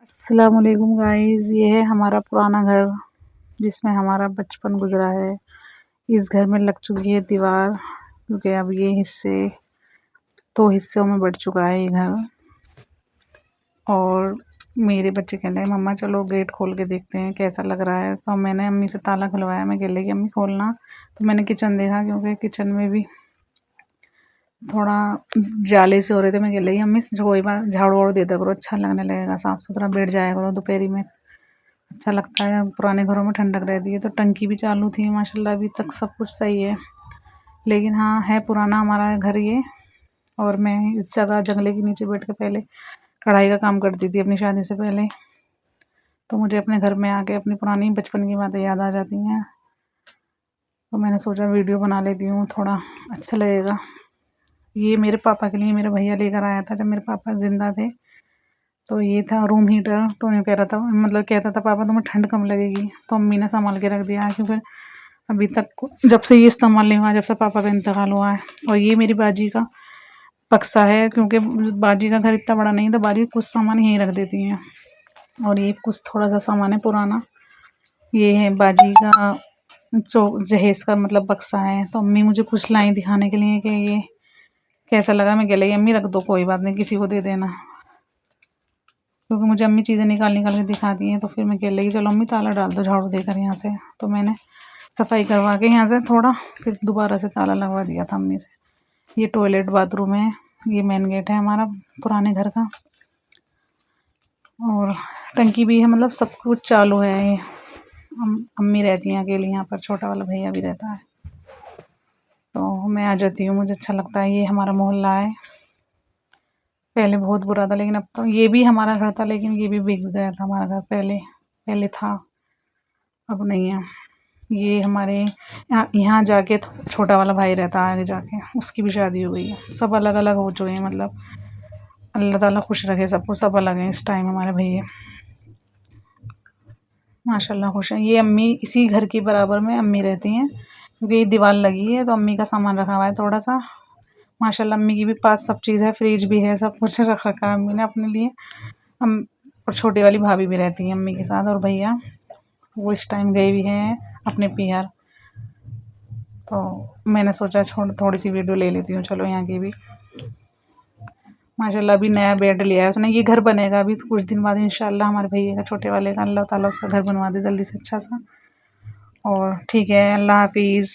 अस्सलामुअलैकुम गाइस, ये है हमारा पुराना घर जिसमें हमारा बचपन गुजरा है। इस घर में लग चुकी है दीवार क्योंकि अब ये हिस्से 2 हिस्सों में बँट चुका है ये घर। और मेरे बच्चे कह रहे हैं मम्मा चलो गेट खोल के देखते हैं कैसा लग रहा है। तो मैंने अम्मी से ताला खुलवाया। मैं कह रही कि अम्मी खोलना। तो मैंने किचन देखा क्योंकि किचन में भी थोड़ा जाले से हो रहे थे। मैं कह रही अम्मी कोई बात झाड़ू वाड़ू दे दिया करो, अच्छा लगने लगेगा, साफ़ सुथरा बैठ जाया करो दोपहरी में, अच्छा लगता है। पुराने घरों में ठंडक रहती है। तो टंकी भी चालू थी माशाल्लाह, अभी तक सब कुछ सही है। लेकिन हाँ, है पुराना हमारा घर ये। और मैं इस जगह जंगले के नीचे बैठ के पहले कढ़ाई का काम करती थी अपनी शादी से पहले। तो मुझे अपने घर में आके अपनी पुरानी बचपन की बातें याद आ जाती हैं। तो मैंने सोचा वीडियो बना लेती हूँ, थोड़ा अच्छा लगेगा। ये मेरे पापा के लिए मेरा भैया लेकर आया था जब मेरे पापा ज़िंदा थे। तो ये था रूम हीटर। तो यूँ कह रहा था, मतलब कहता था पापा तुम्हें ठंड कम लगेगी। तो अम्मी ने संभाल के रख दिया क्योंकि अभी तक जब से ये इस्तेमाल नहीं हुआ, जब से पापा का इंतकाल हुआ है। और ये मेरी बाजी का बक्सा है क्योंकि बाजी का घर इतना बड़ा नहीं था, बाजी कुछ सामान यहीं रख देती हैं। और ये कुछ थोड़ा सा सामान है पुराना। ये है बाजी का जहेज़ का मतलब बक्सा है। तो अम्मी मुझे कुछ लाई दिखाने के लिए कि ये कैसा लगा। मैं कह रही अम्मी रख दो, कोई बात नहीं, किसी को दे देना। क्योंकि मुझे अम्मी चीज़ें निकाल निकाल के दिखाती हैं। तो फिर मैं कह रही चलो अम्मी ताला डाल दो झाड़ू देकर यहाँ से। तो मैंने सफाई करवा के यहाँ से थोड़ा फिर दोबारा से ताला लगवा दिया था अम्मी से। ये टॉयलेट बाथरूम है, ये मेन गेट है हमारा पुराने घर का। और टंकी भी है, मतलब सब कुछ चालू है। ये अम्मी रहती हैं अकेली यहाँ पर, छोटा वाला भैया भी रहता है। तो मैं आ जाती हूँ, मुझे अच्छा लगता है। ये हमारा मोहल्ला है। पहले बहुत बुरा था लेकिन अब तो ये भी हमारा घर था, लेकिन ये भी बिक गया था हमारा घर। पहले पहले था, अब नहीं है। ये हमारे यहाँ जाके छोटा वाला भाई रहता है, आगे जाके उसकी भी शादी हो गई है। सब अलग अलग हो चुके हैं, मतलब अल्लाह ताला खुश रखे सबको। सब अलग हैं इस टाइम हमारे भैया, माशाल्लाह खुश हैं। ये अम्मी इसी घर के बराबर में अम्मी रहती हैं क्योंकि ये दीवार लगी है। तो अम्मी का सामान रखा हुआ है थोड़ा सा। माशाल्लाह अम्मी की भी पास सब चीज़ है, फ्रिज भी है, सब कुछ रख रखा है अम्मी ने अपने लिए। हम और छोटी वाली भाभी भी रहती हैं अम्मी के साथ। और भैया वो इस टाइम गए भी हैं अपने पीहर। तो मैंने सोचा थोड़ी सी वीडियो ले लेती हूँ, चलो यहाँ की भी। माशाल्लाह अभी नया बेड लिया है उसने। ये घर बनेगा अभी कुछ दिन बाद इंशाल्लाह हमारे भैया का, छोटे वाले का। अल्लाह ताला उसका घर बनवा दे जल्दी से अच्छा सा। और ठीक है, अल्लाह हाफिज़।